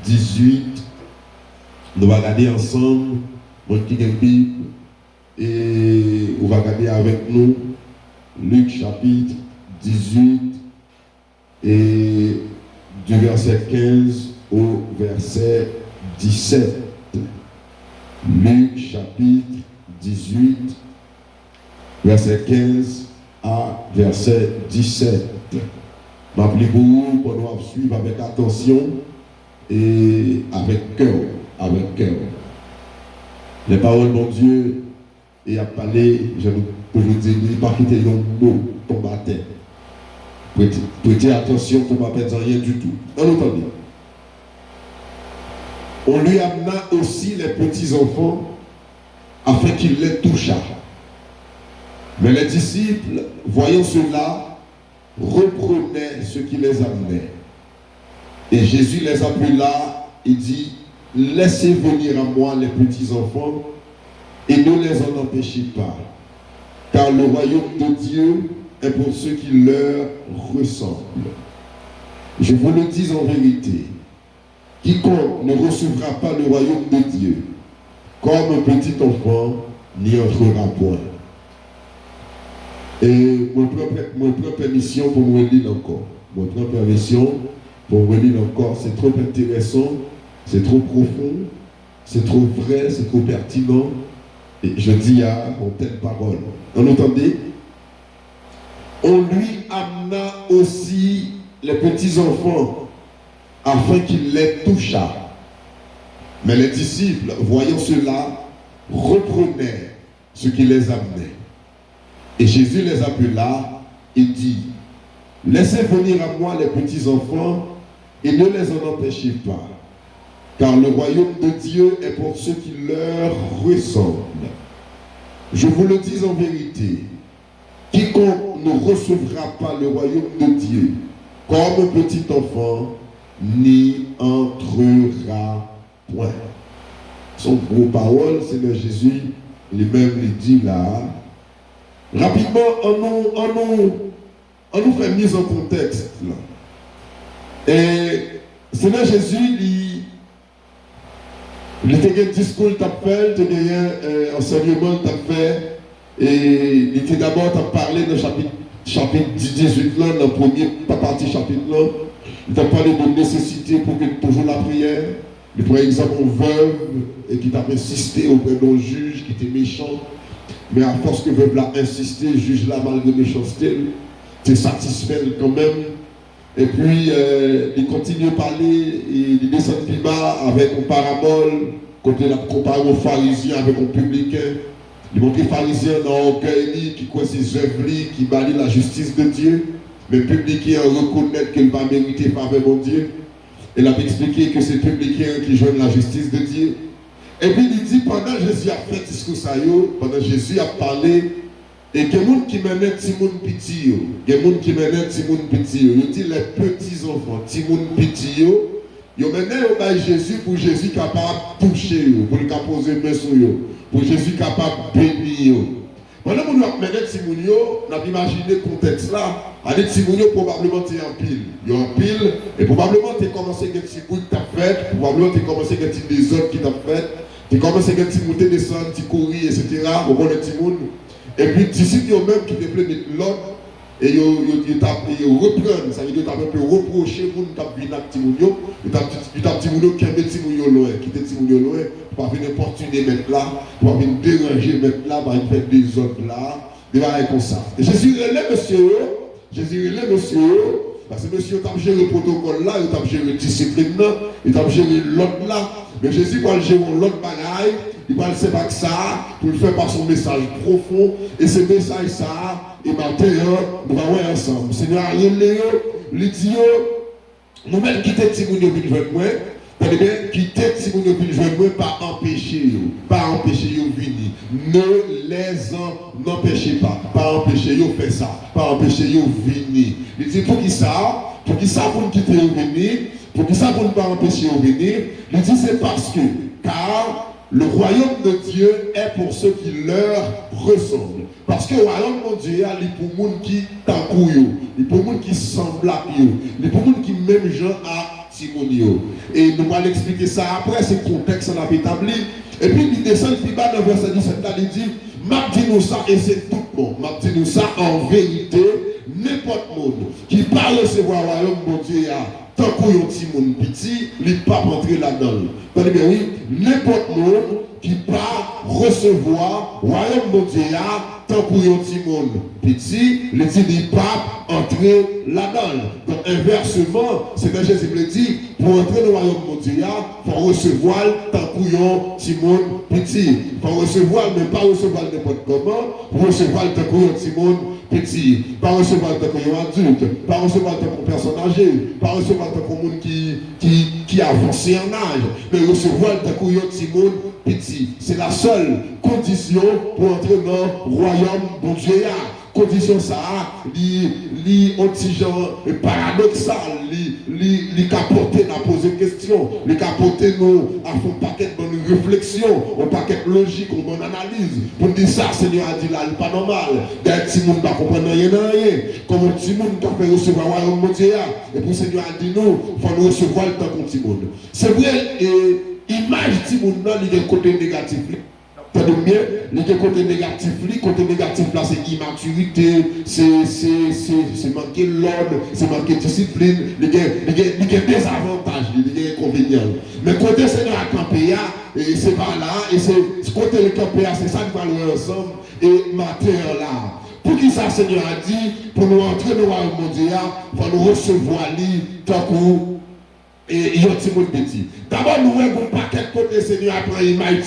18. Nous allons regarder ensemble, mon petit Bible, et on va regarder avec nous Luc chapitre 18 et du verset 15 au verset 17. Luc chapitre 18, verset 15 à verset 17. Je vais pour vous, pour nous suivre avec attention et avec cœur. Avec cœur. Les paroles de mon Dieu, et à parler, je vous dire, ne pas quitter un mot tomber à terre. Prêtez attention pour ne pas perdre rien du tout. On entend bien. On lui amena aussi les petits-enfants afin qu'il les touchât. Mais les disciples, voyant cela, reprenaient ce qui les amenait. Et Jésus les appela et dit, laissez venir à moi les petits-enfants et ne les en empêchez pas, car le royaume de Dieu est pour ceux qui leur ressemblent. Je vous le dis en vérité, quiconque ne recevra pas le royaume de Dieu comme un petit enfant n'y entrera point. Et mon propre permission pour me lire encore. Mon propre permission pour me lire encore. C'est trop intéressant, c'est trop profond, c'est trop vrai, c'est trop pertinent. Et je dis à mon telle parole. Vous entendez? On lui amena aussi les petits-enfants afin qu'il les touchât. Mais les disciples, voyant cela, reprenaient ce qui les amenait. Et Jésus les appela et dit, laissez venir à moi les petits-enfants et ne les en empêchez pas, car le royaume de Dieu est pour ceux qui leur ressemblent. Je vous le dis en vérité, quiconque ne recevra pas le royaume de Dieu comme un petit enfant n'y entrera point. Son gros parole, c'est le Jésus lui-même lui dit là. Rapidement, on nous fait mise en contexte là. Et c'est là Jésus, il était un discours qu'il a fait, il était un enseignement qu'il a fait, et il était d'abord à parler de chapitre 18 là, dans la première partie chapitre là. Il a parlé de nécessité pour que toujours la prière. Il prenait exemple une veuve et qui t'a insisté auprès d'un juge qui était méchant. Mais à force que veuve l'a insisté, le juge là, malgré méchanceté, t'es satisfait quand même. Et puis, il continue à parler, et il descend plus bas avec une parabole, quand il a comparé aux pharisiens avec un publicain. Il montre les pharisiens dans l'orgueil, qui croient ses œuvres, qui balient la justice de Dieu. Mais le publicain reconnaît qu'il va mériter faveur mon Dieu. Il a expliqué que c'est le publicain qui joignent la justice de Dieu. Et puis il dit, pendant Jésus a fait discours ça, pendant Jésus a parlé, et il y a des gens qui mènent Timoun Piti, il y a des gens qui mènent Timoun Piti, il dit les petits enfants, Timoun Piti, ils mènent au Jésus pour Jésus capable de toucher, pour le poser main sur eux, pour Jésus capable de bénir. Pendant que nous avons mené Timoun, on a imaginé le contexte là, avec Timoun probablement tu es en pile, il y a en pile, et probablement tu as commencé à petit bout que tu as fait, probablement tu as commencé à petit désordre qui t'a fait. Tu commences à petit monter, descendre, tu courir, etc. Au bon petit monde. Et puis, d'ici, il y a même qui te plaît de l'autre. Et ils reprennent. Ça veut dire que tu as un peu reproché pour nous taper dans petit monde. Tu as petit monde qui est petit monde loin. Qui est petit monde loin. Pour pas venir importuner mettre là. Pour pas venir déranger mettre là. Pour faire des autres là. Des choses comme ça. Et Jésus relève monsieur. Jésus relève monsieur. Parce que monsieur, tu as géré le protocole là. Tu as géré la discipline là. Tu as géré l'autre là. Mais Jésus va gérer l'autre bagaille, il va le faire ça pour le faire par son message profond. Et ce message ça, et maintenant, nous allons voir ensemble. Seigneur, il dit, nous-mêmes quitter Timounio puis je moi, quitter Timounio puis je moi, pas empêcher venir. Ne les en empêchez pas empêcher de faire ça, pas empêcher de venir. Il dit, pour qui ça vous ne quitter venir? Pour que ça ne pas empêcher de venir, il dit c'est parce que, car le royaume de Dieu est pour ceux qui leur ressemblent. Parce que le royaume de Dieu, il est pour les gens qui t'accouillent, il est pour les gens qui semblent à eux, il est pour les gens qui même gens à Timonio. Et nous allons expliquer ça après, c'est le contexte qu'on a établi. Et puis il descend plus bas dans le verset 17, là, il dit, m'a dit nous ça, et c'est tout le monde. M'a dit nous ça en vérité, n'importe monde qui parle recevoir le royaume de Dieu, tant qu'on y a un petit monde petit, il ne peut pas rentrer là-dedans. Tenez bien, oui, n'importe monde qui part recevoir le royaume de Dieu, tant qu'on y a un petit monde petit, il ne peut pas entrer là-dedans. Donc, inversement, c'est que Jésus me dit, pour entrer dans le royaume de Dieu, il faut recevoir tant qu'on y a un petit monde petit. Il faut recevoir, mais pas recevoir n'importe comment, pour recevoir tant qu'on y a un petit monde petit. Pas recevoir tant qu'on y a un adulte, pas recevoir tant qu'on personne âgée, pas recevoir tant qu'on monde qui avance en âge, mais recevoir tant qu'on y a un petit monde petit. C'est la seule condition pour entrer dans le royaume de Dieu. Condition ça, li anti-genre paradoxal, li capoter, n'a posé question, li capoter nous à fond paquet de bonnes réflexions, un paquet logique, une bonne analyse. Pour dire ça, Seigneur a dit là, il pas normal. Des petits monde ne comprennent rien. Comme un petit monde qui a fait recevoir le royaume de Dieu. Et puis Seigneur a dit nous, il faut nous recevoir le temps qu'on petit monde. C'est vrai, et image petit monde, il y a un côté négatif. T'as bien, le côté négatif, là, c'est immaturité, c'est manquer l'ordre, c'est manquer discipline, il y a des avantages, il y a des inconvénients. Mais côté Seigneur a campé, et c'est pas là, et c'est côté le campé, c'est ça qui va aller ensemble, et matin là. Pour qui ça, Seigneur a dit, pour nous entrer dans le royaume mondial, pour nous recevoir lui, tant qu'on et il y a un petit monde petit. D'abord, nous avons un paquet de côté, Seigneur, après il m'a dit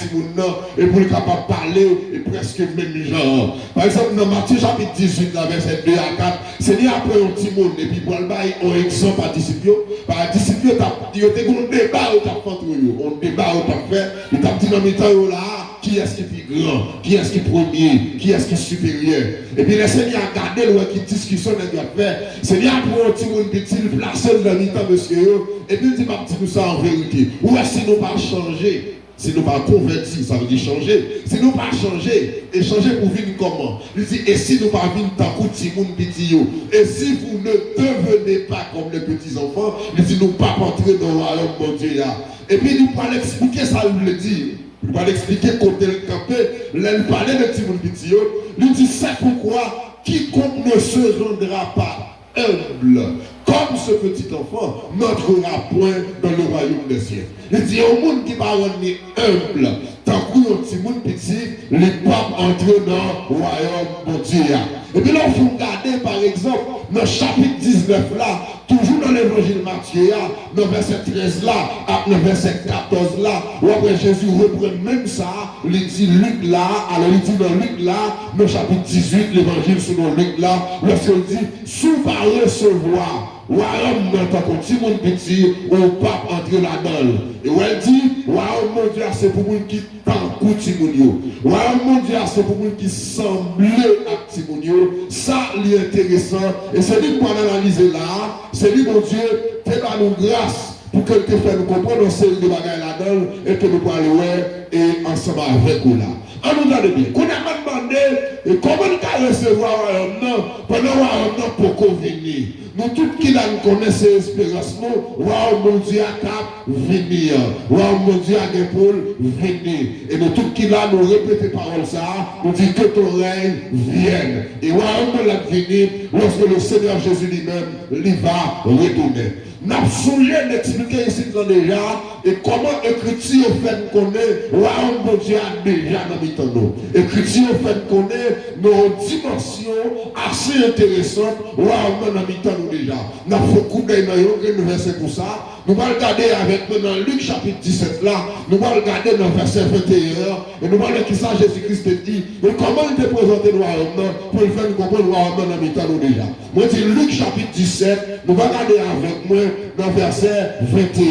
et pour être capable de parler, et presque même genre. Par exemple, dans Matthieu chapitre 18, verset 2 à 4, Seigneur, après un petit monde, et puis pour le bail, on exemple par disciple. Par disciple, il y a un débat où tu as fait, on débat où tu as fait, il t'a dit dans mes temps là, qui est-ce qui est plus grand, qui est-ce qui est premier, qui est-ce qui est supérieur. Et puis le Seigneur a gardé le qui discussion dans notre fait. Seigneur pour un petit monde petit, il place dans le temps, monsieur, et puis il dit, ma petite nous ça en vérité. Ou est-ce que nous pas changer? Si nous pas convertir, ça veut dire changer. Si nous pas changer, et changer pour vivre comment? Il dit, et si nous pas vivre tant que petit monde petit, et si vous ne devenez pas comme les petits enfants, il dit, nous pas entrer dans le royaume de Dieu. Et puis nous pas l'expliquer, ça veut dire. Il va l'expliquer quand elle campait, il parlait de petit monde petit, il dit, c'est pourquoi quiconque ne se rendra pas humble comme ce petit enfant n'entrera point dans le royaume des cieux. Il dit au monde qui va rendre humble, tant qu'il y a un petit monde petit, les papes entrent dans le royaume de Dieu. Et puis là, il faut regarder par exemple, dans le chapitre 19 là, toujours dans l'évangile Matthieu, dans le verset 13 là, dans le verset 14 là, où après Jésus reprend même ça, il dit Luc là, alors il dit dans Luc là, dans le chapitre 18, l'évangile sur Luc là, lorsqu'il dit, sous va recevoir. Royaume dans ton petit monde petit, on pas entrer là-dedans. Et où elle dit, royaume mondial, c'est pour nous qui t'en petit monde. Royaume mondial, c'est pour nous qui semblent à petit monde. Ça, c'est intéressant. Et c'est lui qu'on analyse là, c'est lui, mon Dieu, fait à nous grâce pour que te fait nous comprendre une série de bagages là-dedans et que nous pouvons aller et ensemble avec vous là. On nous donne bien. Qu'on a demandé comment nous recevoir le royaume pendant le royaume pour qu'on vienne. Nous tous qui nous connaissons l'espérance, nous, royaume Dieu a cap venir. Royaume Dieu a pour venir. Et nous tous qui là nous répétons parole ça, nous disons que ton règne vienne. Et royaume l'a venir lorsque le Seigneur Jésus lui-même lui va retourner. Nous avons souillé d'expliquer ici déjà et comment l'écriture fait connaître royaume de Dieu déjà dans le temps. L'écriture fait connaître nos dimensions assez intéressantes royaume dans le temps déjà. Nous avons beaucoup d'œil dans le verset pour ça. Nous allons regarder avec nous dans Luc chapitre 17 là, nous allons regarder dans le verset 21 et nous allons voir qui ça Jésus-Christ dit et comment il te présenté le royaume pour le faire nous comprendre le royaume dans le temps déjà. Moi je dis Luc chapitre 17, nous allons regarder avec moi dans le verset 21.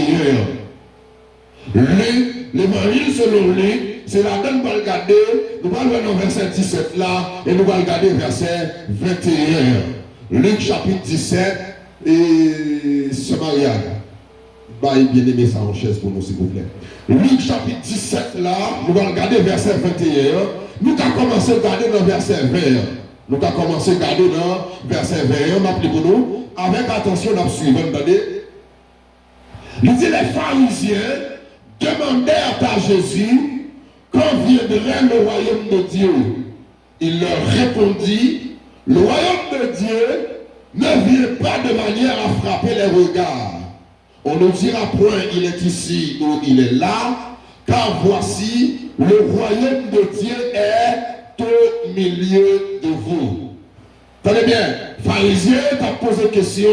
Luc, l'évangile selon Luc, c'est la donne nous allons regarder, nous allons voir dans le verset 17 là et nous allons regarder verset 21. Luc chapitre 17 et Samariane. Bien aimé ça en chaise pour nous s'il vous plaît. Luc chapitre 17 là, nous allons regarder verset 21. Nous allons commencer à regarder dans verset 20. Nous allons commencer à regarder dans verset 21. M'appelez pour nous. Avec attention, nous suivons. Il dit les pharisiens demandèrent à Jésus quand viendrait le royaume de Dieu. Il leur répondit, le royaume de Dieu ne vient pas de manière à frapper les regards. On ne dira point il est ici ou il est là, car voici le royaume de Dieu est au milieu de vous. Tenez bien, pharisien t'a posé question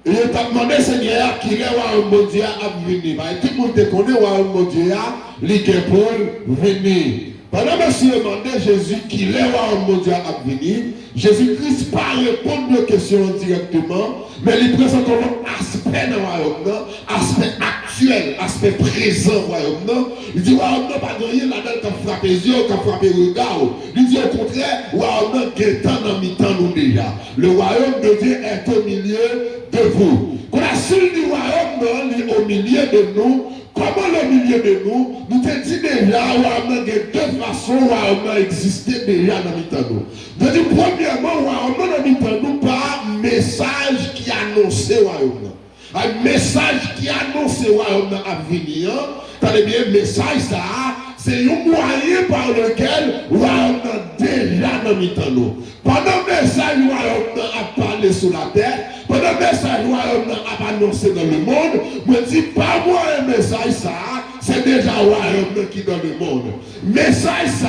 et il t'a demandé Seigneur qui est royaume de Dieu à venir. Tout le monde te connaît royaume de Dieu il est pour venir. Pendant que je demandais Jésus qui est royaume de Dieu à venir, Jésus-Christ pas répondre aux questions directement, mais il présente un aspect dans le royaume, aspect actuel, aspect présent du royaume. Il dit, royaume pas de rien là-dedans qui a frappé les yeux, qui a frappé le regard. Il dit au contraire, royaume qui est en mi-temps nous déjà. Le royaume de Dieu est au milieu de vous. Quand la seule du royaume est au milieu de nous, comment le milieu de nous, nous te dit déjà, royaume de deux façons, royaume existait déjà dans mi-temps nous. Je dis premièrement, royaume dans mi-temps nous par message qui annonçait royaume. Un message qui annonce le royaume à venir. Tenez bien, message ça, c'est un moyen par lequel le royaume déjà dans mi-temps. Pendant le message, le royaume a parlé sur la terre. Pendant le message, le royaume a annoncé dans le monde. Je dis, pas moi un message ça, c'est déjà le royaume qui est dans le monde. Message ça,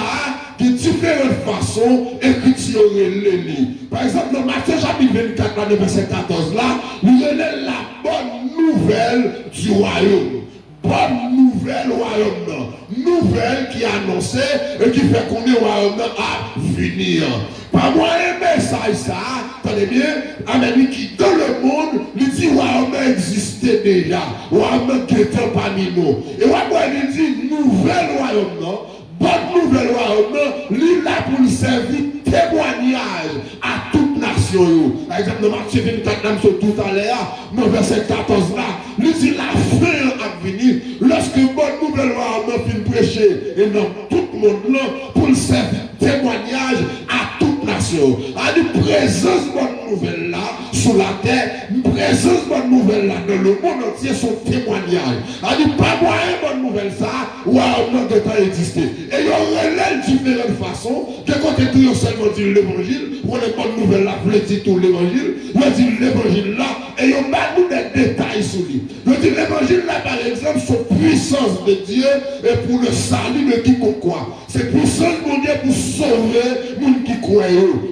de différentes façons, écriture les livres. Par exemple, dans Matthieu chapitre 24, verset 14, là, vous avez la bonne nouvelle du royaume. Bonne nouvelle royaume. Nouvelle qui est annoncée et qui fait qu'on est royaume à venir. Par moi, un message ça, attendez bien, amen, qui dans le monde, il dit royaume existait déjà. Royaume qui était parmi nous. Et il dit nouvelle royaume, non? Bonne nouvelle royaume, il est là pour lui servir témoignage à toute nation. Par exemple, dans Matthieu 24, tout à l'heure, dans verset 14 là, il dit la fin à venir, lorsque bonne nouvelle royaume finit prêcher, et dans tout le monde là, pour le servir témoignage à toute nation. À une présence bonne nouvelle là, sur la terre, une présence bonne nouvelle là, dans le monde entier, son témoignage. À dire pas moyen bonne nouvelle ça, royaume de temps existé. Et il y aurait différentes façons, que quand tu seulement dit l'évangile, pour les bonnes nouvelles là, vous dites tout l'évangile, vous dites l'évangile là, et il y a nous des détails sur lui. Vous dites l'évangile là, par exemple, son puissance de Dieu et pour le salut de quiconque croit. C'est puissance de Dieu pour sauver les gens qui croient.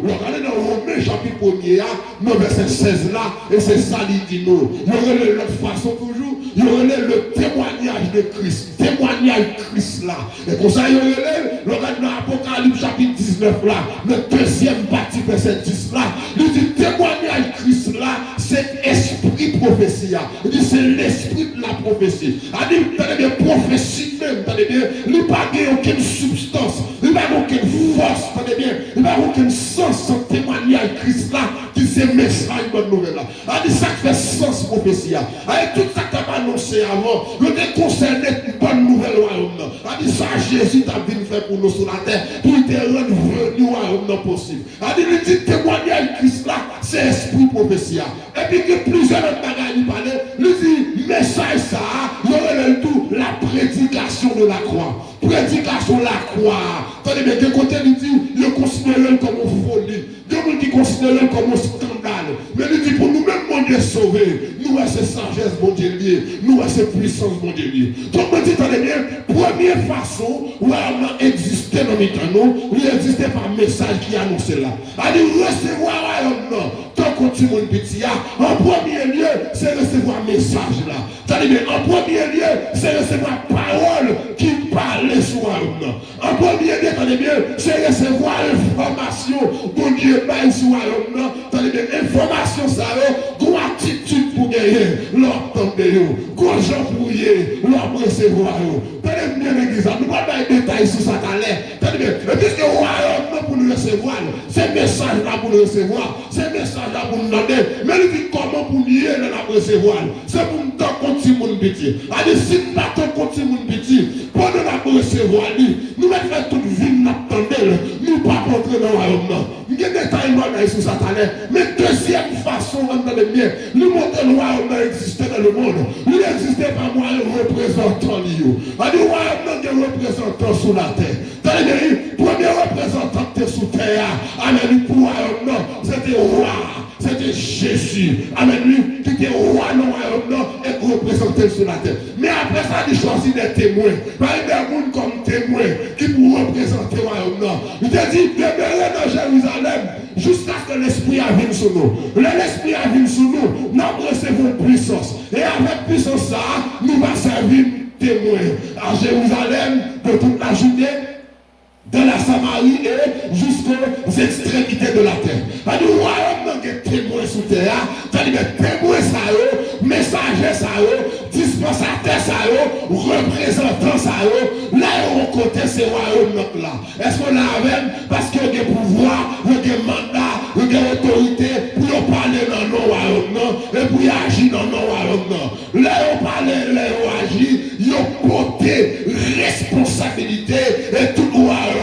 Regardez dans Romains chapitre 1er, dans verset 16 là, et c'est ça qu'il dit nous. Il y aurait l'autre façon toujours, il y aurait le témoignage de Christ, témoignage Christ là. Et comme ça, il y aurait, regardez dans Apocalypse chapitre 19 là, le deuxième partie verset 10 là, il dit témoignage Christ là, c'est esprit prophétie. Il dit c'est l'esprit de la prophétie. Il dit, tenez bien, prophétie même, tenez bien, il n'y a pas aucune substance, il n'y a pas aucune force, tenez bien, il n'y a pas aucun sens sans témoignage Christ là, qui c'est message bonne nouvelle là. Il dit ça qui fait sens prophétie. Avec tout ça que tu as annoncé avant, il est concerné une bonne nouvelle royaume. Il dit ça Jésus t'a venu faire pour nous sur la terre, pour te rendre venu royaume possible. Il dit témoignage Christ là, c'est esprit prophétie. Et puis que plusieurs autres bagages lui parlaient, il dit message ça, il y aurait le tout, la prédication de la croix. Prédication de la croix. Attendez bien, de côté il dit, il considère comme une folie. Il y a des gens qui considèrent comme un scandale. Mais il dit pour nous-mêmes, mon Dieu sauvé, nous avons cette sagesse, mon Dieu lié, nous avons cette puissance, mon Dieu lié. Donc, on dit, attendez bien, première façon où on a existé dans les temps, il existait par message qui annonçait là. Il dit recevoir royaume, tant qu'on tue mon petit, en premier lieu, c'est recevoir message là. Attendez bien, en premier lieu, c'est recevoir parole qui parlait sur royaume. En premier lieu, attendez bien, c'est recevoir information, mon Dieu. Sur royaume, attendez bien, information ça, une attitude pour gagner, l'entendre, quoi j'en pourriez, l'en recevoir. Tenez bien l'église, nous ne parlons pas de détails sur ça à l'air. Tenez bien, et puisque le royaume pour nous recevoir, c'est message là pour nous recevoir, c'est message là pour nous demander, mais il dit comment pour nous la recevoir, c'est pour nous contre le monde petit. Allez, si nous battons contre le monde petit, pendant la recevoir lui, nous mettons toute vie, nous attendons, nous pas rentrer dans le royaume. Nous avons des détails sur ça. Mais deuxième façon, dans le mien, nous montrons le royaume existait dans le monde. Il n'existait pas moi, le représentant. Allez, le royaume a des représentants sur la terre. Le premier représentant qui était sous terre, amen, pour le royaume, c'était roi. C'était Jésus. Amen. Lui qui était roi dans le royaume et représenté sur la terre. Mais après ça, il choisit des témoins. Par exemple, des gens comme témoins qui pour représenter le royaume. Il a dit, demeurez dans Jérusalem jusqu'à ce que l'Esprit vienne sur nous. L'Esprit vienne sur nous, nous recevons puissance. Et avec puissance, ça, nous allons servir témoins à Jérusalem, de toute la Judée, de la Samarie et jusqu'aux extrémités de la terre. Le royaume des témoins sous terre, c'est-à-dire des témoins, messagers, dispensateurs, représentants, là au côté c'est royaume là. Est-ce qu'on a avec? Parce qu'il y a des pouvoirs, il y a des mandats, il y a des autorités pour parler dans nos royaumes et pour agir dans nos royaumes. Là on parle, là on agit, il y a porté responsabilité et tout royaume.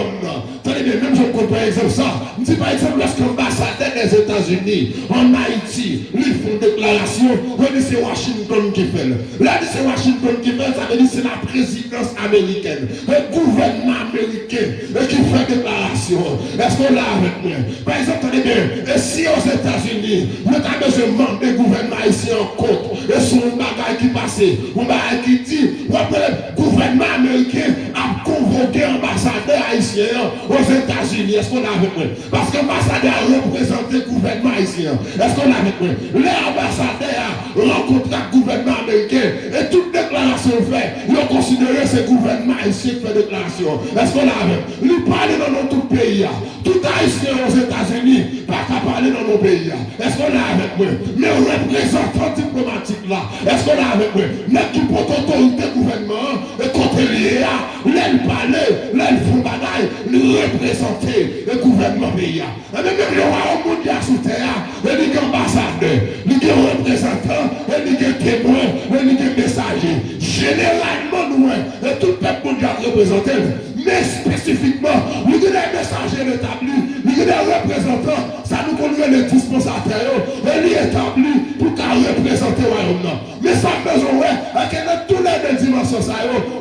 Tenez bien, même je ne comprends par exemple ça. Je dis par exemple, lorsque l'ambassadeur des États-Unis en Haïti, lui font une déclaration, on dit c'est Washington qui fait. Là, c'est Washington qui fait, ça veut dire c'est la présidence américaine, le gouvernement américain qui fait déclaration. Est-ce qu'on l'a avec moi? Par exemple, tenez bien, et si aux États-Unis, nous avons besoin des gouvernements ici en compte, et sur un bagage qui passe, un bagage qui dit, le gouvernement américain a convoqué l'ambassadeur haïtien aux États-Unis. Est-ce qu'on a avec moi? Parce que l'ambassadeur a représenté le gouvernement haïtien. Est-ce qu'on a avec moi? L'ambassadeur a rencontré le gouvernement américain et toute déclaration faite, ils ont considéré ce gouvernement haïtien qui fait déclaration. Est-ce qu'on a avec? Lui parler dans notre pays. Tout haïtien aux États-Unis, pas qu'à parler dans nos pays. Est-ce qu'on a avec moi? Mais représentant diplomatique là, est-ce qu'on a avec moi? Mais qui porte autorité gouvernement et côté lié, l'aile parler, l'aile font bagaille, nous représenter le gouvernement pays. Et même le royaume mondial sous terre, il y a ambassadeur, il y a représentant, il y a témoin, il y a messager. Généralement, nous, et tout le peuple mondial représenté, mais spécifiquement, il y a des messagers établis, il y a des représentants, ça nous conduit les dispensateurs, et il est établi pour représenter le royaume. Mais ça besoin, que dans tous les dimensions,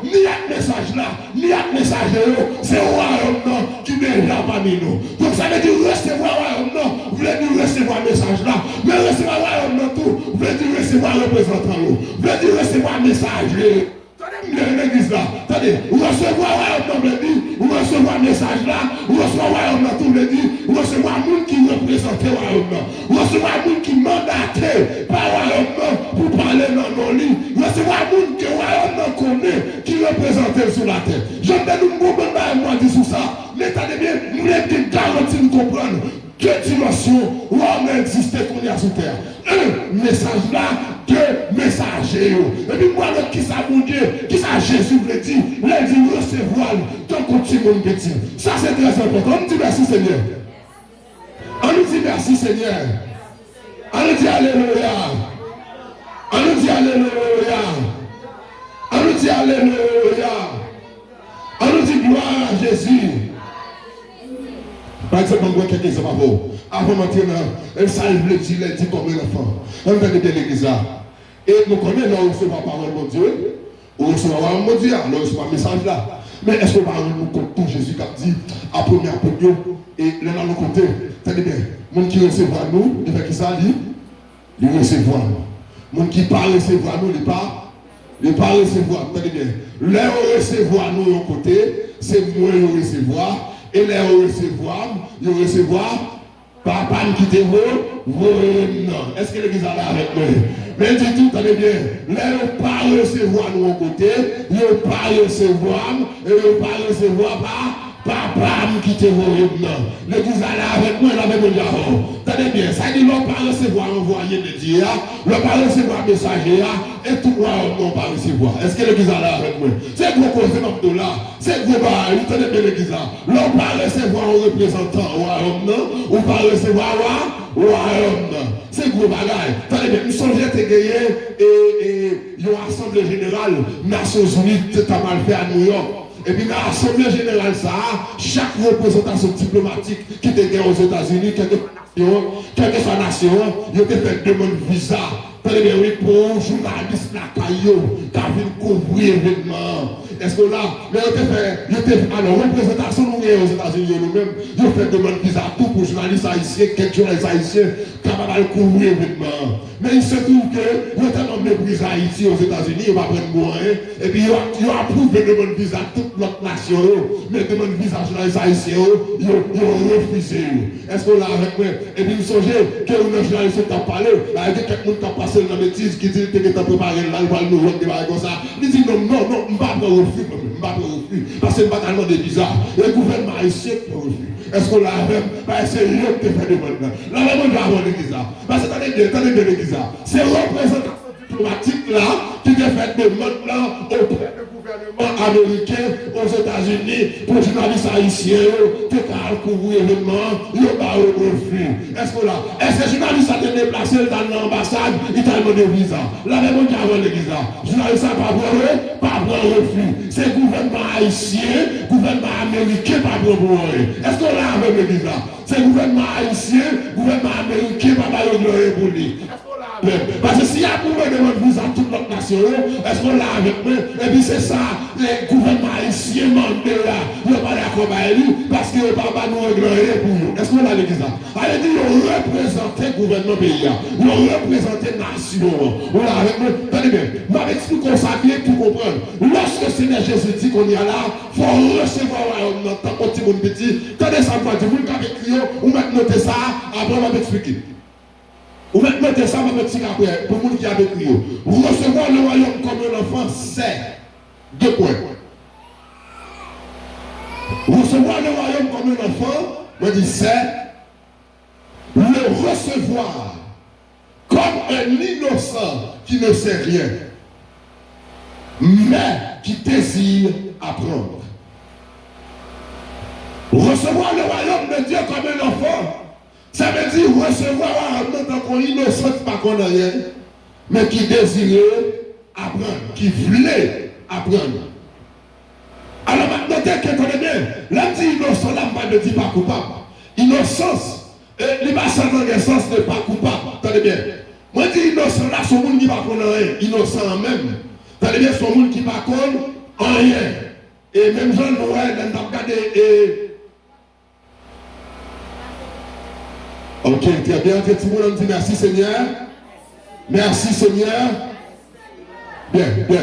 ni à message là, ni à messager, c'est le royaume qui est là parmi nous. Donc ça veut dire recevoir le royaume, vous voulez dire recevoir le message là, mais recevoir le royaume tout, vous voulez dire recevoir le représentant, vous voulez dire recevoir le message. L'église là, attendez, vous recevoir le royaume, vous recevoir le message là, vous recevoir le royaume tout le dit, vous recevoir le monde qui représente le royaume, vous recevoir le monde qui mandaté par le royaume pour parler dans nos lits, vous recevoir le monde que le royaume connaît, qui représente sur la terre. Je ne vais nous comprendre moi dire sur ça, mais attendez bien, nous devons garantir de comprendre deux dimensions où on existait qu'on y a sur terre. Un message là, deux messagers. Et puis moi, qui ça mon Dieu, qui ça Jésus veut dire, il dit recevoir tant qu'on tue mon petit. Ça c'est très important. On nous dit merci Seigneur. On nous dit merci Seigneur. On nous dit alléluia. On nous dit alléluia. On nous dit alléluia. On nous dit gloire à Jésus. Par exemple, on voit quelqu'un qui s'en va pour. Avant maintenant, elle salve le dit comme un enfant. On va de l'église là. Et nous connaissons, nous recevons la parole de Dieu. Nous recevons la parole de Dieu, nous recevons le message là. Mais est-ce qu'on va nous compter Jésus qui a dit à première période et là dans le côté, tenez bien, les gens qui recevra nous, il fait qui ça dit? Ils recevront nous. Les gens qui ne pas recevoir nous, ils ne pas recevoir. Tenez bien, là on recevoir nous de côté, c'est moi qui recevoir. Et là on recevoir. Papa ne quitte vous, non. Est-ce que l'église est là avec moi? Mais du tout, tenez bien, là, on ne pas recevoir nous au côté, on ne pas recevoir, et on ne pas recevoir par pas me quitter vos royaumes. L'église là avec moi, avec mon diable. Tenez bien, ça dit l'on pas recevoir envoyé de Dieu, l'on pas recevoir messager, et tout le monde on pas recevoir. Est-ce que l'église là avec moi? C'est gros cause de là, c'est gros bail, tenez bien l'église là. L'on pas recevoir un représentant au royaume, ou pas recevoir au royaume. C'est gros bagaille. Tenez bien, nous sommes de gagner et une assemblée générale, Nations Unies, tout a mal fait à New York. Et puis, dans l'Assemblée générale, ça, chaque représentation diplomatique qui était aux États-Unis, quelle que soit la nation, il a fait demande visa. Tenez bien, oui, pour un journaliste, la caillou, qui a vu couvrir l'événement. Est-ce que là, mais il a fait, alors, représentation nous aux États-Unis nous-mêmes, il a fait demande visa tout pour journalistes haïtiens, quelques journalistes haïtiens, qui va couvrir l'événement. Mais il se trouve que, il y a un mépris Haïti aux États-Unis, il va prendre moyen, et puis il a approuvé demande visa à toute notre nation, mais demande visa journalistes haïtiens, ils ont refusé. Est-ce que là, avec moi, et puis vous songez que le journaliste qui a parlé, il y a quelqu'un qui a passé dans la bêtise, qui dit que tu as préparé là, il va nous rendre des choses comme ça. Il dit non, non, non, je ne vais pas refuser, je ne vais pas refuser, parce que je ne vais pas tellement de bizarre. Le gouvernement haïtien qui refuse. Est-ce qu'on l'a même, c'est eux qui fait des bonnes. Là, même, on va avoir l'église là. Parce que attendez bien l'église là. C'est représentation diplomatique là qui a fait des bonnes là auprès du gouvernement américain aux États-Unis pour les journalistes haïtiens qui ont couvert l'événement, ils ont pas refus. Est-ce que là, est-ce que les journalistes ont été déplacés dans l'ambassade, ils ont demandé visa. Là, même, on va avoir l'église là. Les journalistes n'ont pas pour refus. C'est le gouvernement haïtien, gouvernement américain, pas pour refus. Est-ce qu'on l'a avec l'église là? C'est le gouvernement haïtien, gouvernement américain, pas pour refus pour lui. Parce que s'il y a pour me demander visa à toute notre nation, est-ce qu'on l'a avec moi? Et puis c'est ça, les gouvernements haïtiens mandent là, ils n'ont pas d'accord avec lui, parce qu'ils n'ont pas nous régler pour nous. Est-ce qu'on l'a l'église là? Allez dire, ils ont représenté le gouvernement pays, ils ont représenté la nation. On l'a avec moi. Tenez bien, je vais expliquer qu'on s'habille pour comprendre. Lorsque le Seigneur Jésus dit qu'on y a là, il faut recevoir un tant petit monde petit. Tenez ça, vous avez crié, vous mettez noter ça, après on va m'expliquer. Vous mettez ça, vous mettez après, pour les gens qui ont crié. Recevoir le royaume comme un enfant, c'est 2 points. Recevoir le royaume comme un enfant, je dis c'est le recevoir comme un innocent qui ne sait rien, mais qui désire apprendre. Recevoir le royaume de Dieu comme un enfant, ça veut dire recevoir en tant qu'on innocent, pas qu'on a rien, mais qui désirait apprendre, qui voulait apprendre. Alors maintenant, qu'entendez bien, là dit innocent, là, on ne dit pas coupable. Innocence, les passants dans le sens n'est pas coupable. Attendez bien. Moi, je dis innocent, là, c'est un monde qui ne va pas rien. Innocent même. Attendez bien, c'est un monde qui ne va pas rien. Et même Jean Noël, on a regardé. Ok, très bien. Tout le monde dit merci Seigneur. Merci Seigneur. Bien, bien.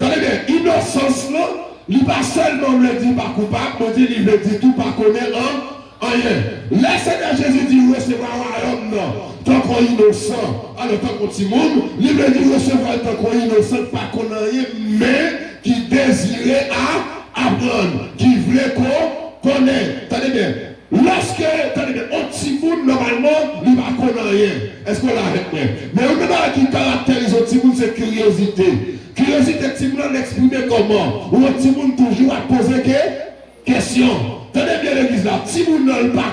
Attendez bien, innocence là, il ne va pas seulement le dire pas coupable, mais il veut dire tout pas connaître rien. Le Seigneur Jésus dit recevoir un homme, non. Tant qu'on est innocent, alors tant qu'on est monde, il veut dire recevoir tant qu'on est innocent, pas qu'on a rien, mais qui désirait apprendre, qui voulait qu'on connaisse. Attendez bien. Lorsque, attendez bien, un petit monde, normalement, il ne va connaître rien. Est-ce qu'on l'a avec moi? Mais on a qui caractérise un petit monde, c'est curiosité. Curiosité, petit monde l'exprimer comment? Ou un petit monde toujours à poser des questions. Tenez bien l'église là, petit monde n'a pas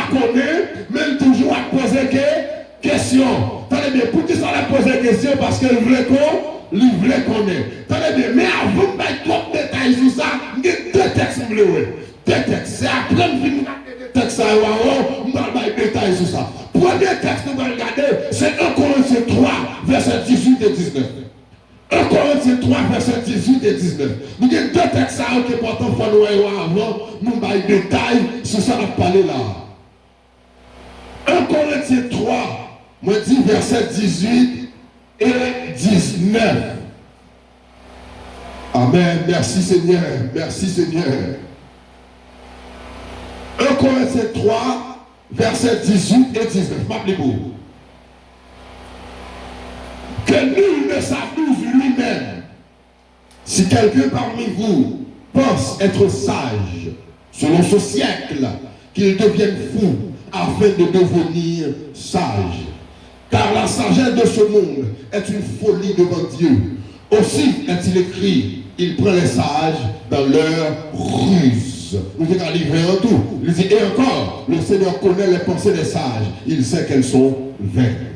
connaît, mais toujours à poser des questions. Tenez bien, pour qui ça a posé des questions? Parce qu'il voulait connaître. Tenez bien, mais avant de mettre trop de détails sur ça, il y a 2 textes. 2 textes. C'est après que nous texte ça, on va mettre des détails sur ça. Premier texte que nous allons regarder, c'est 1 Corinthiens 3, verset 18 et 19. 1 Corinthiens 3, verset 18 et 19. Nous avons 2 textes qui sont importants pour nous avant, nous allons mettre des détails sur ça qu'on va parler là. 1 Corinthiens 3, moi dis verset 18 et 19. Amen. Merci Seigneur. Merci Seigneur. 1 Corinthiens 3, versets 18 et 19. M'appelez-vous. Que nul ne s'abuse lui-même. Si quelqu'un parmi vous pense être sage selon ce siècle, qu'ils deviennent fous afin de devenir sages. Car la sagesse de ce monde est une folie devant Dieu. Aussi est-il écrit, il prend les sages dans leur ruse. Nous avons livré en tout. Il dit, et encore, le Seigneur connaît les pensées des sages. Il sait qu'elles sont vaines.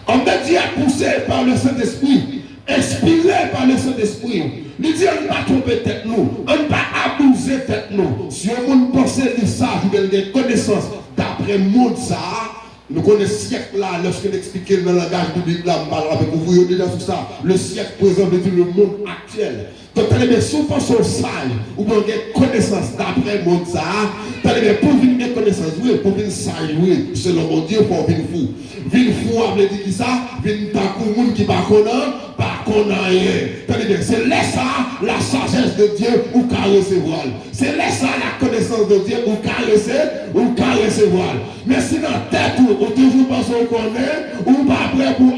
On est dit poussé par le Saint-Esprit, inspiré par le Saint-Esprit. Il dit, on ne va pas tromper tête nous, on ne va pas abuser tête nous. Si on pense des sages, ou des connaissances d'après le monde, ça, nous connaissons le siècle là, lorsque l'expliquer dans le langage biblique là, on parle avec vous, déjà sur ça. Le siècle présent veut dire le monde actuel. Donc, bien, si on pense aux sages, ou bien des connaissances d'après le monde, ça, bien, pour venir des connaissances, oui, pour venir sage, oui, selon mon Dieu, pour venir fou. Venir fou, on veut dire qui ça, venir pas pour le monde qui pas rien. C'est là ça, la sagesse de Dieu, ou qu'à recevoir. C'est là ça, la connaissance de Dieu, ou qu'à recevoir. Mais si dans la tête, ou toujours pensons qu'on est, ou pas prêt pour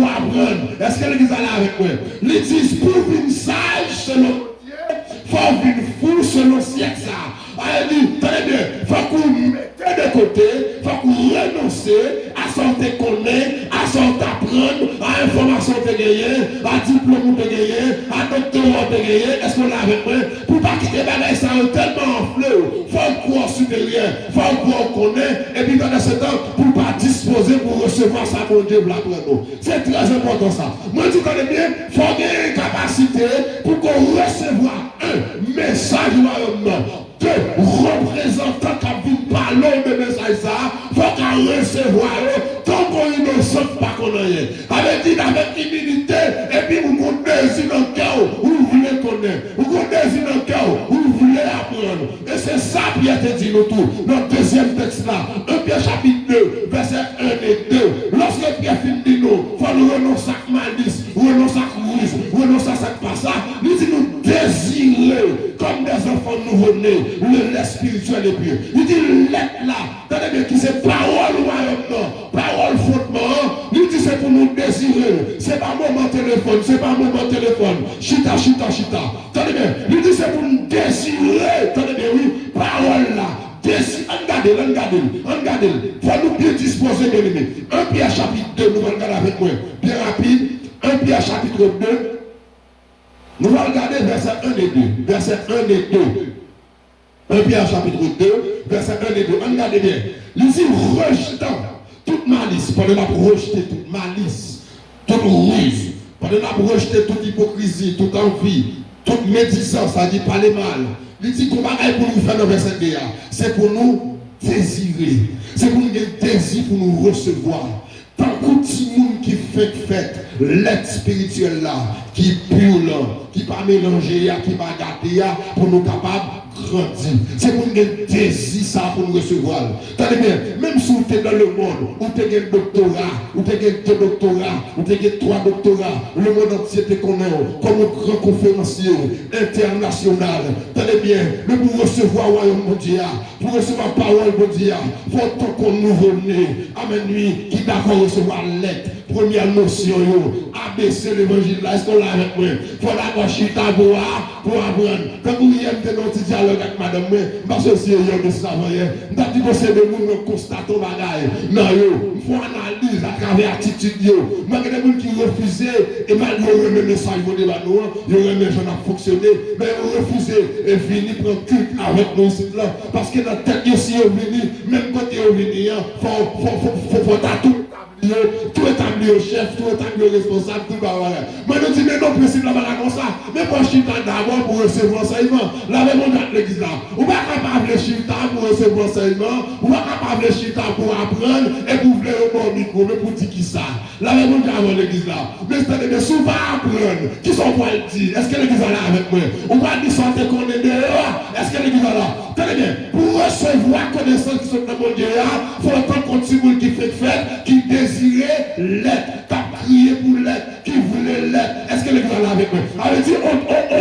apprendre. Est-ce que l'église est là avec moi? Les disent pour une sage selon Dieu, il faut une fou selon le siècle ça. Elle dit, très bien, il faut qu'on mette de côté, il faut qu'on renonce à son connaître, à son apprendre, à information de gagner, à diplôme de gagner, à doctorat de gagner. Est-ce qu'on l'a avec moi? Pour pas quitter les ça tellement enflé, il faut croire supérieur, il faut croire qu'on connaît, et puis dans ce temps, pour pas disposer pour recevoir sa bon Dieu pour l'apprendre. C'est très important ça. Moi, je connais bien, il faut avoir une capacité pour qu'on recevoir un message du royaume. De représentants qui viennent parler de message ça, il faut qu'on recevoir tant qu'on innocent pas qu'on a rien. Avec dit avec humilité, et puis vous connaissez dans le cœur, vous voulez connaître, vous connaissez dans le cœur, vous voulez apprendre. Et c'est ça Pierre te dit nous tout. Dans le deuxième texte là, 1 Pierre chapitre 2, verset 1 et 2. Lorsque Pierre finit nous, il faut nous renoncer à malice, renoncer à ruse, renoncer à cette passage, nous dit nous désirer comme des enfants nouveau-nés. Le lait spirituel est pur. Il dit l'être là, tenez bien qui c'est parole royaume, parole fondement. Il dit c'est pour nous désirer. C'est pas moment téléphone, c'est pas moment téléphone. Chita. Tenez bien, il dit c'est pour nous désirer. Tenez bien, oui, parole là. Regardez. Faut nous bien disposer, bien aimés. 1 Pierre chapitre 2, nous allons regarder avec moi. Bien rapide. 1 Pierre chapitre 2. Nous allons regarder verset 1 et 2. Verset 1 et 2. 1 Pierre chapitre 2, verset 1 et 2. Regardez bien. Il dit rejetant toute malice. Pendant la rejeter toute malice, toute ruse. Pendant la rejeter toute hypocrisie, toute envie, toute médisance, ça dit parler mal. Il dit qu'on va pour nous faire dans le verset 2. C'est pour nous désirer. C'est pour nous désir pour nous recevoir. Tant que petit monde qui fait l'être spirituel là, qui pur là, qui pas mélanger, qui pas gâter, pour nous capables grandir. C'est pour nous désir ça pour nous recevoir. Tenez bien, même si vous êtes dans le monde, vous avez un doctorat, vous avez 2 doctorats, vous avez 3 doctorats, le monde entier te connaît comme un grand conférencier international. Tenez bien, mais pour recevoir le royaume mondial, pour recevoir la parole mondiale, il faut tant qu'on nous revenait. Amen, lui, qui d'accord recevoir l'être. Première notion, ABC l'évangile là, est-ce qu'on l'a avec moi? Il faut d'abord chita pour apprendre. Quand vous y êtes dans un dialogue avec madame, parce que si vous êtes de savant, nous avons dit que c'est de nous qui constatons les bagailles. Non, il faut analyse à travers l'attitude. Malgré les gens qui refusent, et malgré le message, ils auraient les gens à fonctionner, mais ils refusent et finissent prendre culte avec nous. Parce que dans la tête, si ils viennent, même quand ils viennent, il faut tout établi au chef, tout établi au responsable, tout va voilà. Moi, je dis, mais non, principe là, voilà comme ça. Mais pour chita d'abord pour recevoir l'enseignement. Là, même on a l'église là. On va capable de chita pour recevoir l'enseignement. On va capable de chita pour apprendre et pour vouloir au bon micro, mais pour dire qui ça. Là, même on a l'église là. Mais c'est-à-dire, si on va apprendre, qui sont pour le dire? Est-ce que l'église est là avec moi? On va dire santé qu'on est dehors. Est-ce que l'église est là? Tenez bien, pour recevoir connaissance qui sont dans mon Dieu, il faut entendre continue qui fait fête, qui désirait l'être, qui a prié pour l'être, qui voulait l'être. Est-ce que l'église est là avec moi? Elle dit, on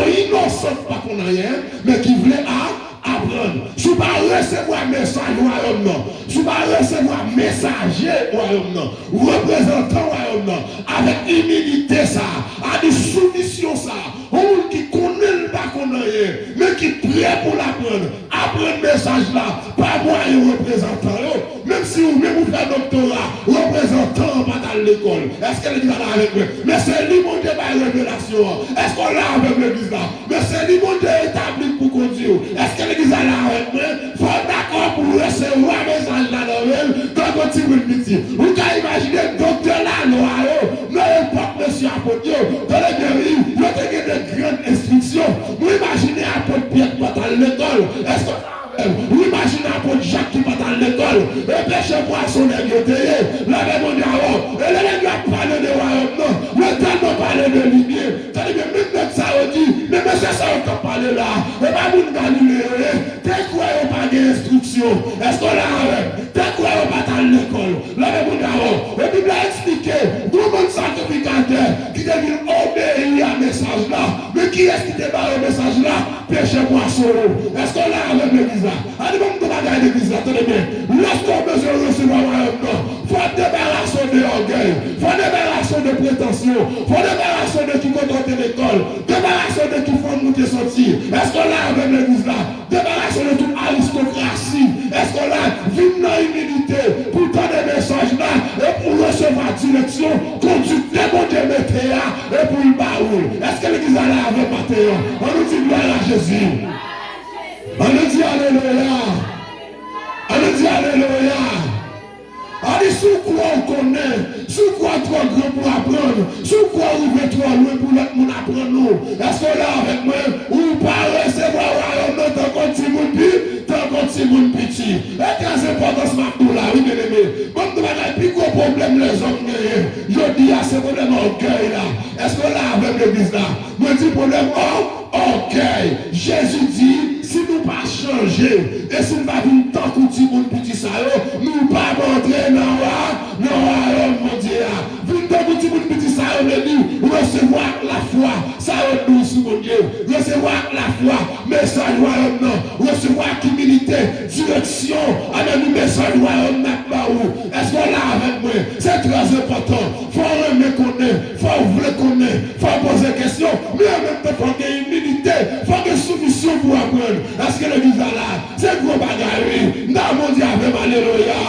innocent pas qu'on a rien, mais qui voulait apprendre. Si vous ne recevoir un message au royaume, non. Si vous ne recevoir un messager au royaume, non. Représentant au royaume, non. Avec humilité, ça. Avec soumission, ça. On qui connaît pas qu'on a rien, mais qui prêt pour l'apprendre. Apprendre le message là, pas moi et représentant. Même si vous faites doctorat, représentant pas dans l'école. Est-ce que l'église est là avec moi? Mais c'est lui mon Dieu par révélation. Est-ce qu'on l'a avec l'église là? Mais c'est lui mon Dieu établi pour conduire. Est-ce que l'église est là avec moi? Faut d'accord pour recevoir le message là dans elle, quand on tire le petit. Vous pouvez imaginer docteur là, mais pas monsieur apôtre, dans les guéris, il y a de grandes instructions. Vous imaginez apôtre Pierre qui va dans l'école. Est-ce que vous imaginez apôtre Jacques qui va dans l'école. Et péché poisson est guetté. La même on dit avant. Et les gens parlent de royaume, non. Le temps parler de lumière. C'est-à-dire même notre ça on dit, mais c'est ça on peut parler là. Et pas vous Galilée. T'es quoi on pas d'instruction. Est-ce qu'on l'a avec? T'es quoi on pas dans l'école. La même on dit avant. Et Bible a expliqué. Tout le monde sacrificateur qui devient obéir à message là. Mais qui est-ce qui débarre au message là? Péché poisson. Est-ce qu'on l'a avec l'église là? Allez, bon, on va regarder l'église là. Tenez bien. Lorsqu'on a besoin de recevoir un royaume, il faut débarrasser de orgueil. Il faut débarrasser de prétention. Il faut débarrasser de qui contrôle l'école. Débarrasser de qui font monter sortir. Est-ce qu'on l'a avec l'église là? Débarrasser de toute aristocratie. Est-ce qu'on l'a vu dans l'humilité pour donner des messages là et pour recevoir direction, conduite des bons Dieu et pour le baoul. Est-ce que l'église là avec Mathéo? On nous dit gloire à Jésus. On nous dit alléluia. On nous dit alléluia. On dit sous quoi on connaît, sous quoi trop grand pour apprendre, sous quoi on veut trop loin pour l'autre monde apprendre nous. Est-ce que là avec moi, ou pas recevoir royaume tant qu'on petit monde petit, tant qu'on petit monde petit. Et quand c'est important ce matin là, oui bien aimé. Bon, tu vas dire, plus gros problème les hommes gagnent. Je dis à ce problème orgueil là. Est-ce que là avec l'église là, me dit problème orgueil. Jésus dit, si nous pas changer, et si nous pas venir tant que petit monde petit ça, nous pas rentrer dans le royaume mondial. Venir tant que petit monde petit ça, on veut dire, recevoir la foi, ça nous sous mon Dieu. Recevoir la foi, message royaume non. Recevoir humilité, direction, avec le message royaume n'a pas où. Est-ce qu'on l'a avec moi? C'est très important. Faut me connaître, faut vouloir connaître, faut poser des questions, mais en même temps, faut qu'il y ait humilité, faut qu'il y ait soumission pour apprendre. Est-ce que le visa là, c'est gros bagarre? Non, mon Dieu, alléluia.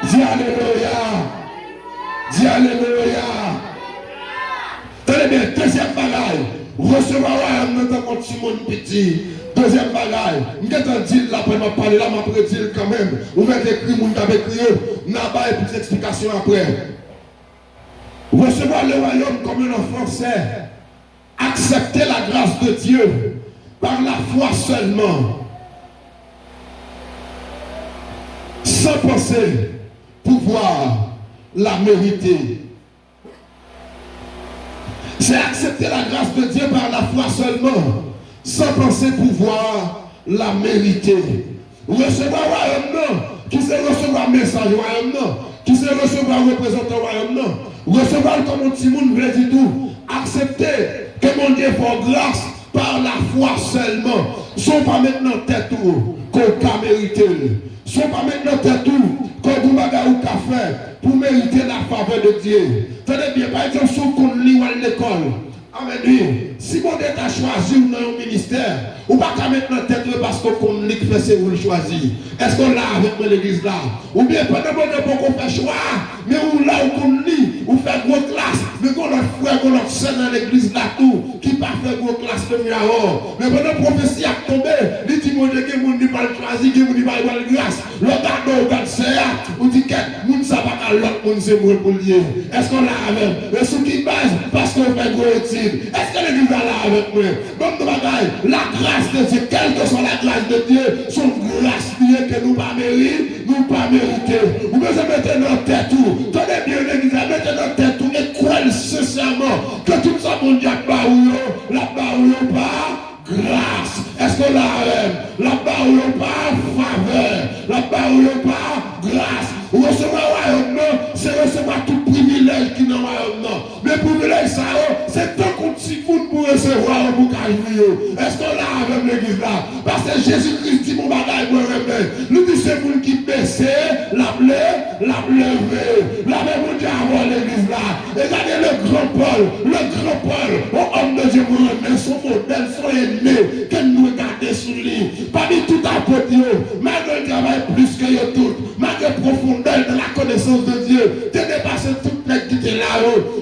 Dis alléluia. Dis alléluia. Tenez bien, deuxième bagaille. Recevoir un temps quand tu mon petit. Deuxième bagaille. Je vais te dire là, après m'a parlé là, m'a dire quand même. Vous mettez écrit, vous avez écrit, n'a pas plus d'explication après. Recevoir le royaume comme un enfant, c'est accepter la grâce de Dieu par la foi seulement, sans penser pouvoir la mériter. C'est accepter la grâce de Dieu par la foi seulement, sans penser pouvoir la mériter. Recevoir le royaume, non. Qui c'est recevoir message royaume, non. Qui c'est recevoir représentant royaume, non. Recevoir comme un petit monde veut dire tout. Accepter que mon Dieu fait grâce par la foi seulement. Sont pas maintenant tête qu'on a mérité. Sont pas maintenant tête qu'on a fait pour mériter la faveur de Dieu. Tenez bien, par exemple, si on lit à l'école, amen, si mon Dieu t'a choisi dans un ministère, ou pas qu'à mettre dans tête parce qu'on lit que c'est vous le choisir. Est-ce qu'on l'a avec l'église là? Ou bien pendant qu'on fait choix, mais où là où qu'on lit, ou fait gros classe, mais qu'on a frère, qu'on a sœur dans l'église là tout, qui pas fait gros classe premier alors. Mais pendant que la prophétie a tombé, il dit mon Dieu que mon Dieu pas le choisir, que mon Dieu pas le grâce. Le garde au garde c'est ou dit que mon ça pas qu'à l'autre monde c'est moi pour lier. Est-ce qu'on l'a avec? Mais sous qui base parce qu'on fait gros études. Est-ce que l'église là avec moi? Bon de bagaille, la grâce de Dieu, quelle que soit la grâce de Dieu, son grâce liée que nous pas mériter, nous pas mériter. Vous devez mettre dans tête tout. Tenez bien l'église, mettez dans tête tout et croyez sincèrement que tout ça mon Dieu la barre pas grâce. Est-ce que la barre pas faveur, la barre pas grâce. Recevoir le royaume, c'est recevoir tout privilège qui est dans le royaume. Mais privilège, ça, c'est tant qu'on t'y fout pour recevoir un bouquet. Est-ce qu'on l'a avec l'église là? Parce que Jésus-Christ dit mon bagage, moi, nous disons c'est vous qui baissez, la lever. La même on dit avant l'église là. Regardez le grand Paul, au homme de Dieu, son modèle, son ennemi.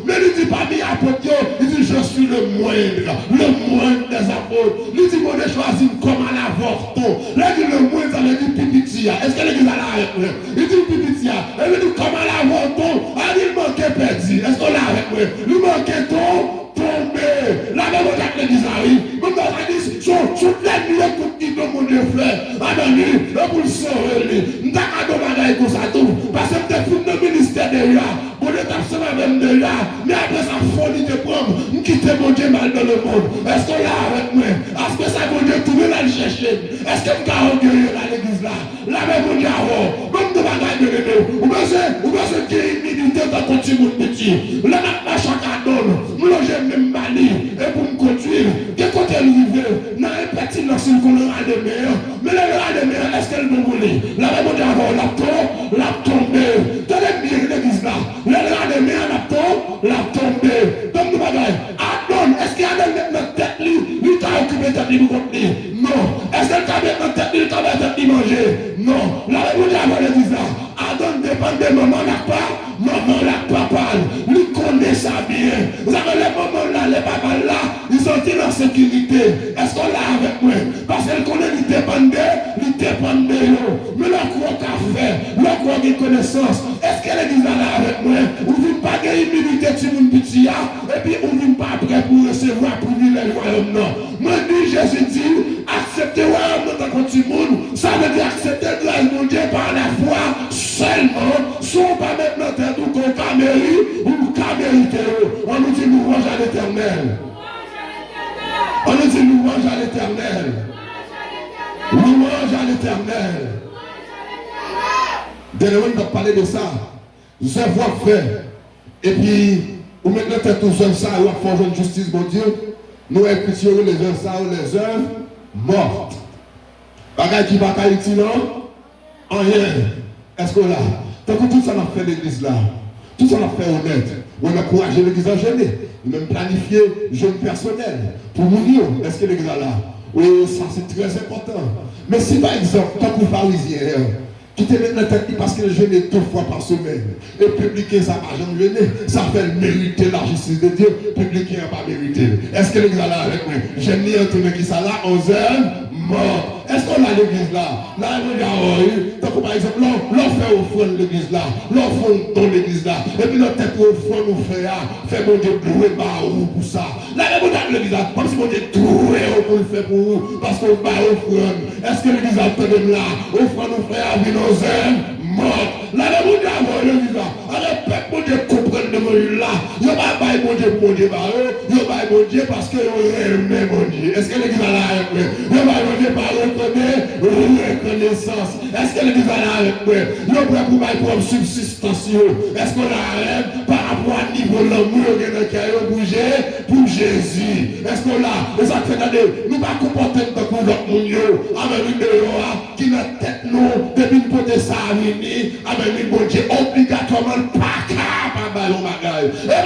Mais il dit parmi les apôtres, il dit je suis le moindre des apôtres. Il dit, mon Dieu, choisi comme à l'avorton. Là, il dit le moindre, ça veut dire pipitia. Est-ce que l'église a la avec moi? Il dit pipitia. Il dit comme à l'avorton. Il manquait perdu. Est-ce qu'on l'a avec moi? Il manquait tomber. La même chose que l'église arrive. Même dans la dit, sur l'ennemi, tout qui doit mon Dieu faire. Amen. Et pour le sauver, nous avons des comme ça tout. Parce que nous avons le ministère déjà. Mon Dieu t'a fait même déjà. Mais après ça, folie de prendre. Nous quittons mon Dieu mal dans le monde. Est-ce qu'on l'a avec moi? Est-ce que ça, mon Dieu, tout le monde le chercher? Est-ce que nous avons guéri dans l'église là? La même mon Dieu, même de bagaille de l'église. Ou bien c'est qu'il y a une humilité dans ton petit monde petit. Là, maintenant, chacun donne. Nous l'avons même bali. Et pour nous conduire, dès qu'on est arrivé, dans un petit lancer qu'on aura des meilleurs. Mais là, il y a des meilleurs, est-ce qu'elle nous voulait? La même mon Dieu, la tombée. Dans l'église là. Là, il y a des meilleurs, la tombée. Donc, nous bagaille. Adonne, est-ce qu'il y a des notre tête, lui t'a occupé ta vie pour contenir? Non. Est-ce qu'elle t'a mis notre tête, lui t'a mis tête manger? Non. La même mon Dieu, avant l'église là. Adonne dépend de maman n'a pas, maman n'a pas parlé. Lui connaît ça bien. Vous avez les mamans là, les papas là, ils sont en sécurité. Est-ce qu'on l'a avec moi? Parce qu'elle connaît, il dépend de eux. Mais là, quoi qu'a fait? Là, quoi qu'il connaissance? Est-ce qu'elle est là avec moi? Ou vous pas gagner humilité sur une petite et puis ou vous pas prêt pour recevoir privilège royaume non. Moi, dis Jésus dit, accepter le royaume dans ton petit monde, ça veut dire accepter le grâce de Dieu par la foi seulement, sans pas mettre notre tête ou qu'on camérie ou qu'on mérite. On nous dit louange à l'éternel. On nous dit louange à l'éternel. Louange à l'éternel. Dernièrement, on va parler de ça. Vous avez fait. Et puis, vous mettez notre tête aux œuvres, ça, vous avez fait une justice, mon Dieu. Nous écrivons les œuvres, ça, les œuvres mortes. Bagay qui va pas utile, non? En rien. Est-ce que là, tant que tout ça a fait l'église là, tout ça a fait honnête, on a encouragé l'église à jeûner, on a planifié jeûne personnel pour mourir. Est-ce que l'église là? Oui, ça c'est très important. Mais si par exemple, tant que pharisien, qui te met la tête parce qu'il jeûne 2 fois par semaine, et publier ça par jamais jeûner, ça fait mériter la justice de Dieu, publier n'a pas mérité. Est-ce que l'église là avec moi? J'aime bien tout le qui ça là, 11 heures, mort. Est-ce qu'on a l'église là? Là, donc par exemple, l'on fait offrande l'église là, l'on fait dans l'église là, et puis notre tête offrande nous fait mon Dieu doué pour ça. Là, on a l'église là, comme si mon Dieu doué pour le faire pour vous, parce qu'on va offrande. Est-ce que l'église là, là, offrande nous fait à nos âmes mortes? Là, on a l'église là, alors mon Dieu comprendre de mon là, il va pas mon Dieu, il va mon Dieu parce que aime mon Dieu. Est-ce que l'église là avec moi? Il va mon Dieu par reconnaissance. Est-ce que l'église là avec moi? Il va pour ma propre subsistance. Est-ce qu'on a par rapport à niveau de l'amour qui a bougé pour Jésus? Est-ce qu'on a? Et ça fait d'aller, nous ne pas comporter de coup d'autres monde, avec une qui n'a tête nous, depuis une pote ça à venir, avec mon Dieu, obligatoirement pas capable de ballon bagaille. Et là,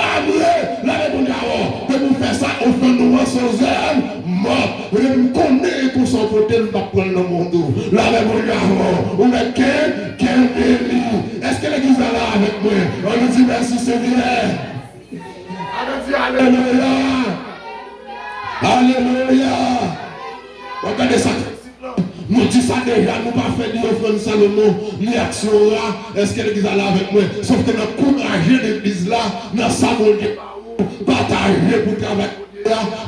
la réponse de vous faire ça, on fait nous sans âme, mort. Vous devez connaître pour son côté, nous ne pas prendre le monde. La réponse on met quel délit. Est-ce que l'église est là avec moi? On nous dit merci Seigneur. On nous dit alléluia. Alléluia. Regardez ça. Nous disons ça déjà, nous ne pas faire ni offrande Salomon, ni action là. Est-ce que l'église est là avec moi? Sauf que nous encourageons l'église là, nous savons partager pour travailler.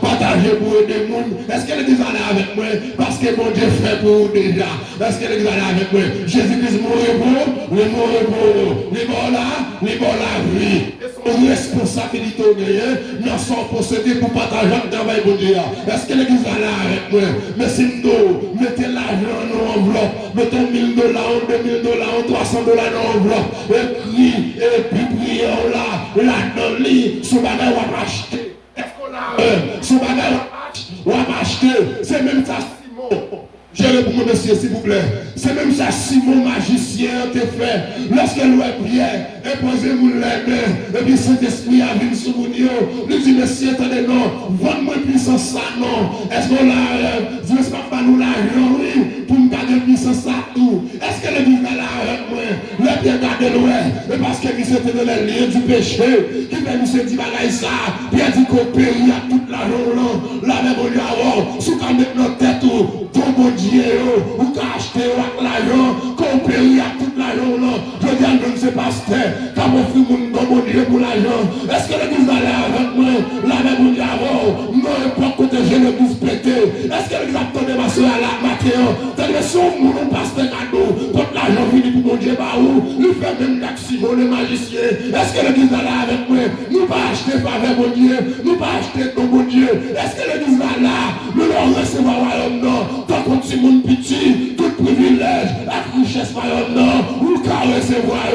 Partager pour aider le monde. Est-ce que l'église est là avec moi? Parce que mon Dieu fait pour vous déjà. Est-ce que l'église est là avec moi? Jésus-Christ mourit pour, il mourit pour, il est bon là, oui. Son responsabilité au gagné, nous sommes possédés pour partager le travail pour Dieu. Est-ce que l'église est là avec moi? Mais si nous mettez l'argent dans l'enveloppe, mettons $1000, $2000, $300 dans l'enveloppe, et puis prions là, dans le lit, sous bagage on va acheter. Son bagage, on va acheter. C'est même ça, Simon. Je réponds, monsieur, s'il vous plaît. C'est même ça, Simon, magicien, te fait. Lorsque nous prière, imposez-vous les mains. Et puis, Saint-Esprit a vu sur vous. Nous dit, monsieur, attendez, non. Vendre-moi puissance, ça, non. Est-ce qu'on a. Je ne sais pas nous l'argent, oui. Pour me garder mis sans ça tout. Est-ce que l'église est là avec moi? Le pied garde loin. Et parce que nous sommes dans les liens du péché, qui fait nous se dit bagaille ça, puis il dit qu'au pays, il y a toute la journée, la même on y a, sous qu'à mettre notre tête, ton bon Dieu, ou qu'à acheter l'argent, qu'au pays, il y a toute la journée. Je dis à nous, c'est pasteur, qu'à m'offrir mon bon Dieu pour l'argent. Est-ce que l'église est là avec moi? La même on y a, non, pas côté j'ai le bouche pété. Est-ce que l'église a tourné ma soeur à la matin? T'as des sons, mon pasteur cadeau, quand l'argent finit pour mon Dieu, bah où? Nous fait même d'accident, les magiciens. Est-ce que l'église est là avec moi? Nous pas acheter faveur, mon Dieu. Nous pas acheter ton bon Dieu. Est-ce que l'église est là? Nous leur recevoir royaume, non. Tant qu'on si mon petit, tout privilège, la richesse royaume, non. Ou qu'à recevoir,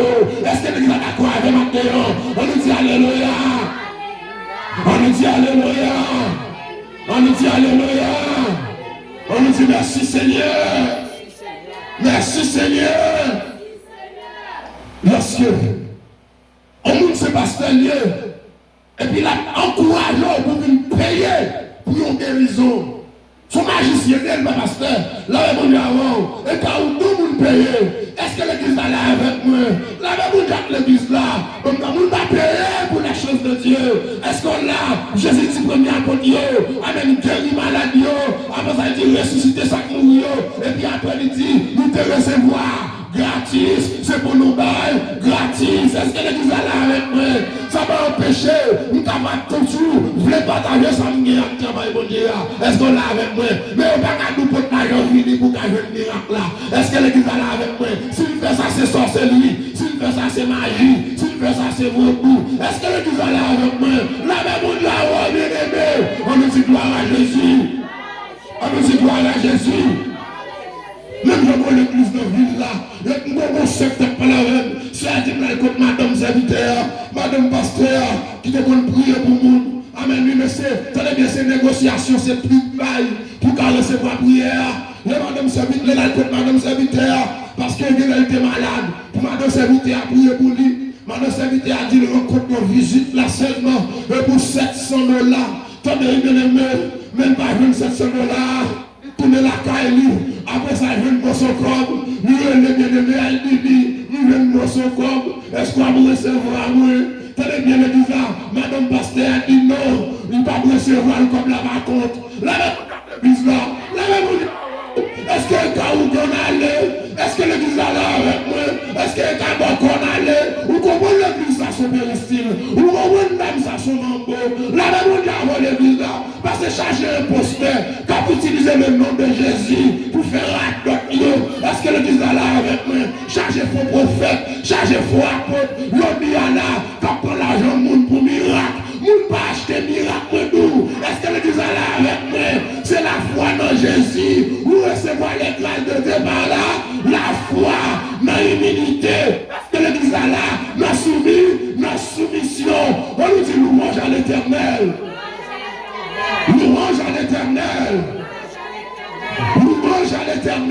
est-ce que l'église est d'accord avec Mathéon? On nous dit alléluia. On nous dit alléluia. On nous dit alléluia. On nous dit merci Seigneur. Merci Seigneur. Lorsque on nous dit pasteur lieu, et puis là, encourageant pour venir payer pour une guérison. Son magicien, elle, ma pasteur, là, on dit avant, et quand on nous payer, est-ce que l'église est là avec moi? Là, on dit l'église là, on ne va pas payer pour la chose de Dieu. Est-ce qu'on l'a? Jésus dit premier à Dieu, amen, guéri maladie, après ça, il dit ressusciter ça qui mourit, et puis après, il dit, nous te recevoir. Gratis, c'est pour nous bailler, gratis. Est-ce que l'église est là avec moi? Ça va empêcher, nous t'avons toujours, vous voulez partager ça, nous avons travail, bon Dieu. Est-ce qu'on l'a avec moi? Mais on va pas nous porter l'argent fini pour qu'il y ait un miracle là. Est-ce que l'église est là avec moi? S'il fait ça, c'est sorcellerie. S'il fait ça, c'est magie. S'il fait ça, c'est vaudou. Est-ce que l'église est là avec moi? Là même, on dit, oh, bien aimé. On nous dit gloire à Jésus. On nous dit gloire à Jésus. Même je vois l'église de ville là, il y a un secteur par la même. C'est à dire que madame serviteur, madame pasteur, qui te bonne prier pour le monde. Amen, oui, monsieur, tenez bien ces négociations, ces plus bail, pour qu'elle recevoir prière. Les madame serviteur, les madame serviteur, parce qu'elle était malade. Pour madame serviteur, prier pour lui. Madame serviteur a dit, le rencontre une visite là seulement, pour $700. Tenez bien aimé, même pas $700. Tourner la caille, après ça, il vient de son corps, nous venons bien aimé, il dit, nous venons de son corps, est-ce qu'on va me recevoir moi? Tenez bien le bizarre, madame pasteur a dit non, il ne va pas me recevoir comme la raconte. La même bizarre, la même est-ce que le cas où qu'on allait? Est-ce que l'église est là avec moi? Est-ce que le cas où qu'on allait? Ou comment l'église a son péristyle? Ou comment même ça son mambo? La même on dit avant l'église là, parce que chercher un posteur, quand vous utilisez le nom de Jésus pour faire un d'autres. Est-ce que l'église est là avec moi? Chercher faux prophète, chercher faux apôtre, l'homme est là, quand on prend l'argent monde pour miracle. Moun pas acheter miracle d'où? Est-ce que l'église est là avec moi? C'est la foi dans Jésus. Vous recevez les grâces de Dieu par là. La foi dans l'humilité. Est-ce que l'église est là? Dans soumission. On nous dit louange à l'éternel. Louange à l'éternel.